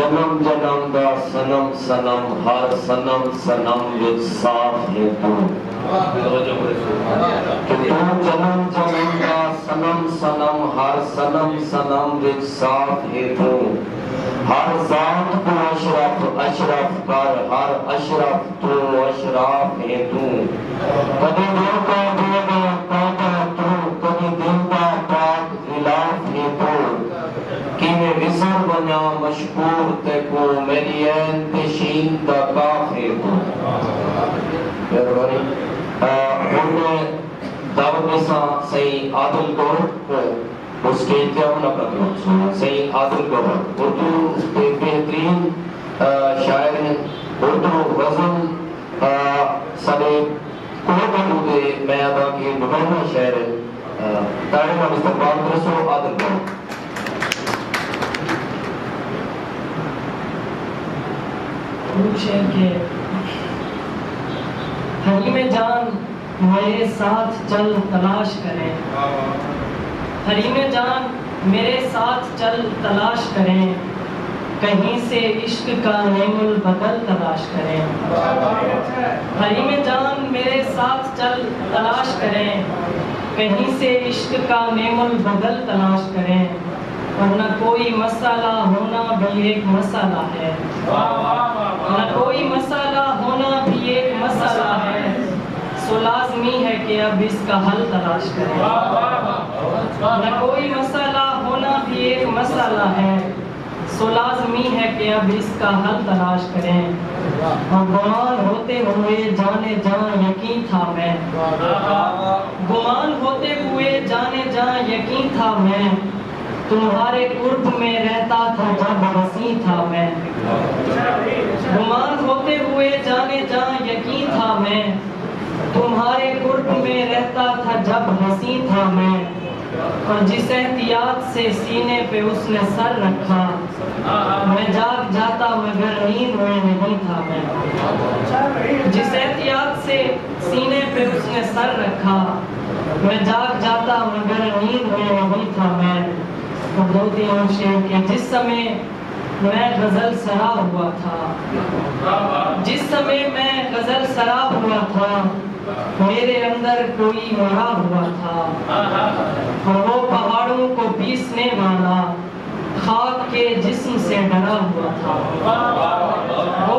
जन्म जन्म दा सनम सनम हर सनम सनम विच साफ है तू कि तू जन्म जन्म दा सनम सनम हर सनम सनम विच साफ है तू हर जात को अशरफ अशरफ कर हर अशरफ तू अशराफ है तू कभी दिल का देगा काटा तू कभी दिल का पाक गिलाफ है तू कि मैं विसर बना मशकूर ते को मेरी ऐन पेशीन दा काफे को हमने दावत में सही आदिल गौर को उसके इत्याम न करना सही आदिल गौर उर्दू के बेहतरीन शायर उर्दू गज़ल सारे कोलकाता के मैं अदा के नुमाइंदा शायर तारीख का इस्तेमाल करसो आदिल गौर शेर के हरीम जान मेरे साथ चल तलाश करें हरीम जान मेरे साथ चल तलाश करें कहीं से इश्क का नेमुल बदल तलाश करें हरीम जान मेरे साथ चल तलाश करें कहीं से इश्क का नेमुल बदल तलाश करें वरना कोई मसाला होना भी एक मसाला है न कोई मसाला होना भी एक मसाला है सो लाजमी है कि अब इसका हल तलाश करें न कोई मसाला होना भी एक मसाला है सो लाजमी है कि अब इसका हल तलाश करें और गुमान होते हुए जाने जान यकीन था मैं गुमान होते हुए जाने जान यकीन था मैं तुम्हारे कुर्ब में रहता था जब हंसी था मैं गुमान होते हुए जाने जा यकीन था मैं तुम्हारे कुर्ब में रहता था जब हंसी था मैं और जिस एहतियात से सीने पे उसने सर रखा मैं जाग जाता मगर नींद में नहीं था मैं जिस एहतियात से सीने पे उसने सर रखा मैं जाग जाता मगर नींद में नहीं था मैं दो तीन शेर के जिस समय मैं गजल सरा हुआ था जिस समय मैं गजल सरा हुआ था मेरे अंदर कोई मरा हुआ था और वो पहाड़ों को पीसने वाला खाक के जिस्म से डरा हुआ था वो